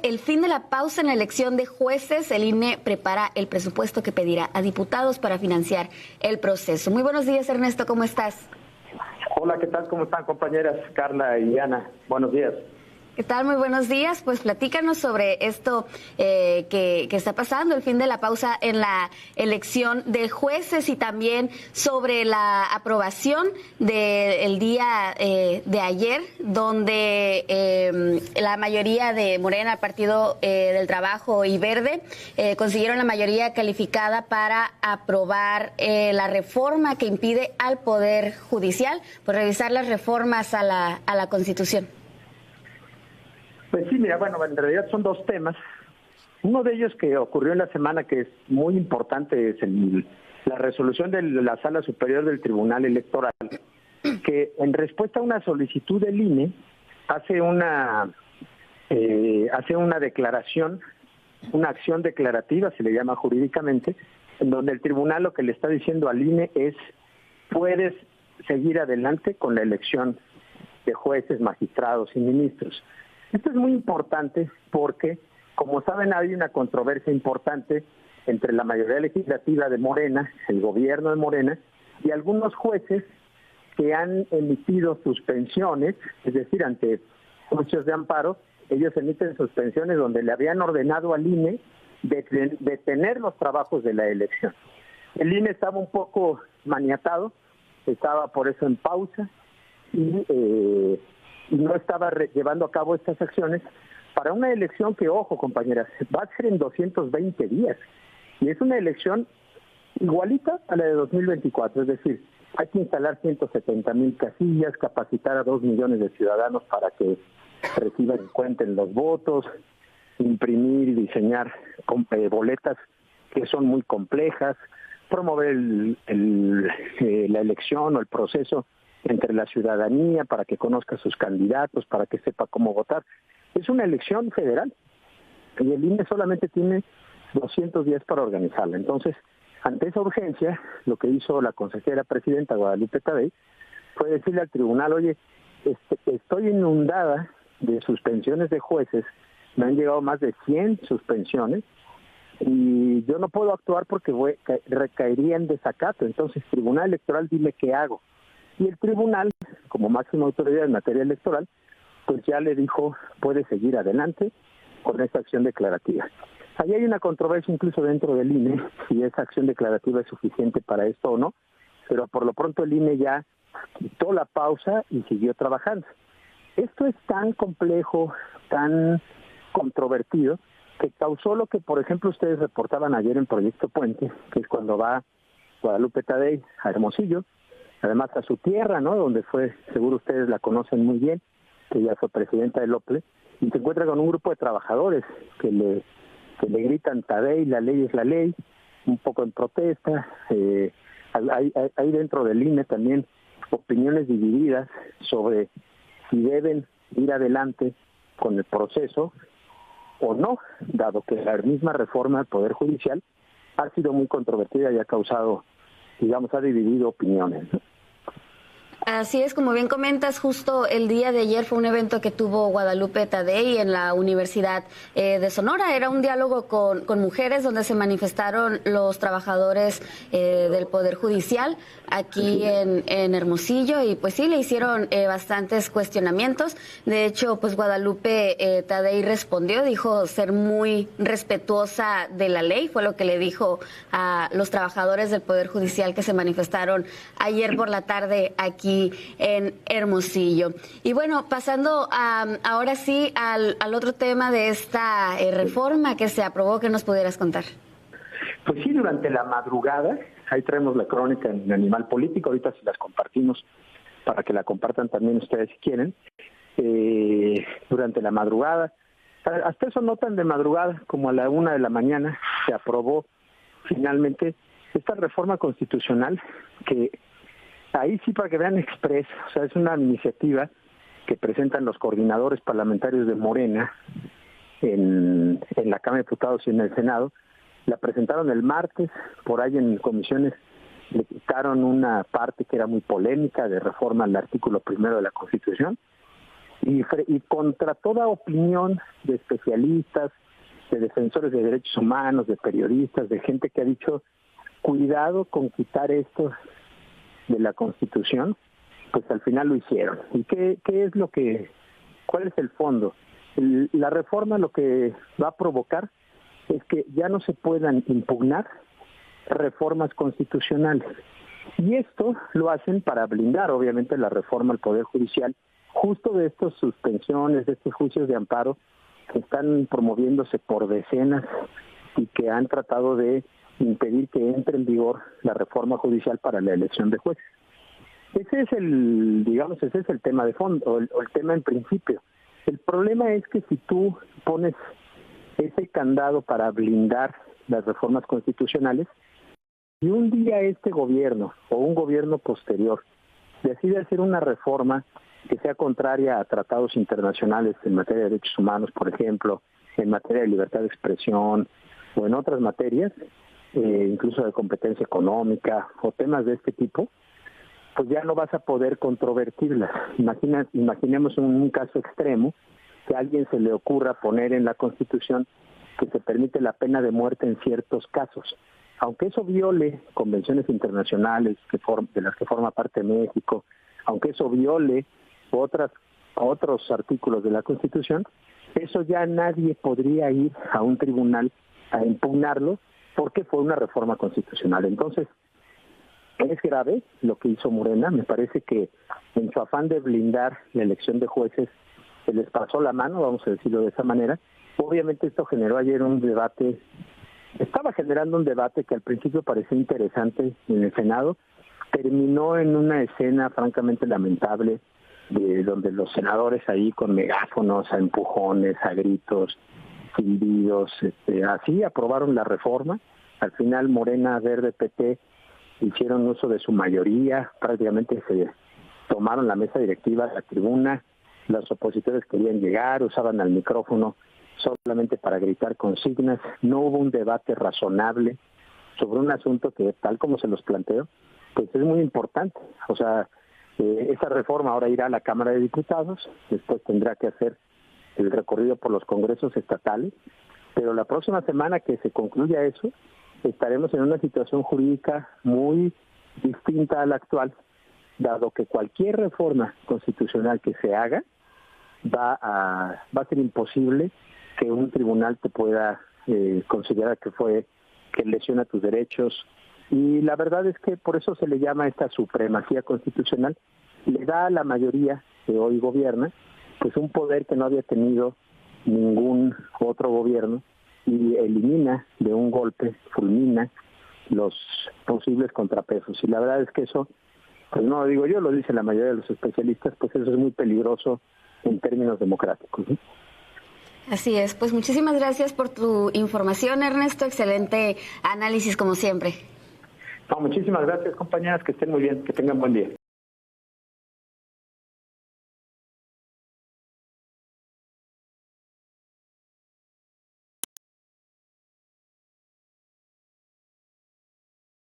el fin de la pausa en la elección de jueces, el INE prepara el presupuesto que pedirá a diputados para financiar el proceso. Muy buenos días, Ernesto, ¿cómo estás? Hola, ¿qué tal? ¿Cómo están, compañeras Carla y Ana? Buenos días. ¿Qué tal? Muy buenos días. Pues platícanos sobre esto que está pasando, el fin de la pausa en la elección de jueces y también sobre la aprobación del día de ayer, donde la mayoría de Morena, Partido del Trabajo y Verde consiguieron la mayoría calificada para aprobar la reforma que impide al Poder Judicial por revisar las reformas a la Constitución. Pues sí, mira, bueno, en realidad son dos temas. Uno de ellos que ocurrió en la semana, que es muy importante, es la resolución de la Sala Superior del Tribunal Electoral, que en respuesta a una solicitud del INE hace una declaración, una acción declarativa, se le llama jurídicamente, en donde el tribunal lo que le está diciendo al INE es: puedes seguir adelante con la elección de jueces, magistrados y ministros. Esto es muy importante porque, como saben, hay una controversia importante entre la mayoría legislativa de Morena, el gobierno de Morena, y algunos jueces que han emitido suspensiones, es decir, ante juicios de amparo, ellos emiten suspensiones donde le habían ordenado al INE detener los trabajos de la elección. El INE estaba un poco maniatado, estaba por eso en pausa, y no estaba llevando a cabo estas acciones para una elección que, ojo, compañeras, va a ser en 220 días. Y es una elección igualita a la de 2024, es decir, hay que instalar 170,000 casillas, capacitar a 2 millones de ciudadanos para que reciban y cuenten los votos, imprimir y diseñar boletas que son muy complejas, promover la elección o el proceso entre la ciudadanía para que conozca sus candidatos, para que sepa cómo votar. Es una elección federal y el INE solamente tiene 200 días para organizarla. Entonces, ante esa urgencia, lo que hizo la consejera presidenta Guadalupe Tadei fue decirle al tribunal: oye, estoy inundada de suspensiones de jueces, me han llegado más de 100 suspensiones y yo no puedo actuar porque recaería en desacato. Entonces, Tribunal Electoral, dime qué hago. Y el tribunal, como máxima autoridad en materia electoral, pues ya le dijo: puede seguir adelante con esta acción declarativa. Ahí hay una controversia incluso dentro del INE, si esa acción declarativa es suficiente para esto o no, pero por lo pronto el INE ya quitó la pausa y siguió trabajando. Esto es tan complejo, tan controvertido, que causó lo que, por ejemplo, ustedes reportaban ayer en Proyecto Puente, que es cuando va Guadalupe Tadei a Hermosillo, además a su tierra, ¿no?, donde fue, seguro ustedes la conocen muy bien, que ella fue presidenta del OPLE, y se encuentra con un grupo de trabajadores que le gritan: Tadei, la ley es la ley, un poco en protesta. Hay dentro del INE también opiniones divididas sobre si deben ir adelante con el proceso o no, dado que la misma reforma del Poder Judicial ha sido muy controvertida y ha causado, digamos, ha dividido opiniones, ¿no? Así es, como bien comentas, justo el día de ayer fue un evento que tuvo Guadalupe Tadei en la Universidad de Sonora. Era un diálogo con mujeres donde se manifestaron los trabajadores del Poder Judicial aquí en Hermosillo, y pues sí, le hicieron bastantes cuestionamientos. De hecho, pues Guadalupe Tadei respondió, dijo ser muy respetuosa de la ley, fue lo que le dijo a los trabajadores del Poder Judicial que se manifestaron ayer por la tarde aquí en Hermosillo. Y bueno, pasando ahora sí al otro tema de esta reforma que se aprobó, ¿qué nos pudieras contar? Pues sí, durante la madrugada, ahí traemos la crónica en Animal Político, ahorita se las compartimos para que la compartan también ustedes si quieren. Durante la madrugada, hasta eso no tan de madrugada, como a la 1 de la mañana, se aprobó finalmente esta reforma constitucional que ahí sí, para que vean express, o sea, es una iniciativa que presentan los coordinadores parlamentarios de Morena en la Cámara de Diputados y en el Senado. La presentaron el martes, por ahí en comisiones le quitaron una parte que era muy polémica de reforma al artículo 1 de la Constitución, y contra toda opinión de especialistas, de defensores de derechos humanos, de periodistas, de gente que ha dicho cuidado con quitar esto de la Constitución, pues al final lo hicieron. ¿Y qué es lo que, cuál es el fondo? La reforma lo que va a provocar es que ya no se puedan impugnar reformas constitucionales. Y esto lo hacen para blindar, obviamente, la reforma al Poder Judicial, justo de estas suspensiones, de estos juicios de amparo que están promoviéndose por decenas y que han tratado de impedir que entre en vigor la reforma judicial para la elección de jueces. Ese es el tema de fondo, o el tema en principio. El problema es que si tú pones ese candado para blindar las reformas constitucionales, y un día este gobierno o un gobierno posterior decide hacer una reforma que sea contraria a tratados internacionales en materia de derechos humanos, por ejemplo, en materia de libertad de expresión o en otras materias, incluso de competencia económica o temas de este tipo, pues ya no vas a poder controvertirlas. Imaginemos un caso extremo que a alguien se le ocurra poner en la Constitución que se permite la pena de muerte en ciertos casos. Aunque eso viole convenciones internacionales de las que forma parte México, aunque eso viole otros artículos de la Constitución, eso ya nadie podría ir a un tribunal a impugnarlo porque fue una reforma constitucional. Entonces, es grave lo que hizo Morena. Me parece que en su afán de blindar la elección de jueces se les pasó la mano, vamos a decirlo de esa manera. Obviamente esto generó ayer un debate, estaba generando un debate que al principio parecía interesante en el Senado, terminó en una escena francamente lamentable, de donde los senadores ahí con megáfonos, a empujones, a gritos, silbidos, así aprobaron la reforma. Al final Morena, Verde, PT hicieron uso de su mayoría, prácticamente se tomaron la mesa directiva de la tribuna, los opositores querían llegar, usaban el micrófono solamente para gritar consignas, no hubo un debate razonable sobre un asunto que, tal como se los planteo, pues es muy importante. O sea, esa reforma ahora irá a la Cámara de Diputados, después tendrá que hacer el recorrido por los congresos estatales, pero la próxima semana que se concluya eso, estaremos en una situación jurídica muy distinta a la actual, dado que cualquier reforma constitucional que se haga va a ser imposible que un tribunal te pueda considerar que lesiona tus derechos. Y la verdad es que por eso se le llama esta supremacía constitucional, le da a la mayoría que hoy gobierna pues un poder que no había tenido ningún otro gobierno, y elimina de un golpe, fulmina los posibles contrapesos. Y la verdad es que eso, pues no lo digo yo, lo dice la mayoría de los especialistas, pues eso es muy peligroso en términos democráticos, ¿sí? Así es, pues muchísimas gracias por tu información, Ernesto, excelente análisis como siempre. No, muchísimas gracias, compañeras, que estén muy bien, que tengan buen día.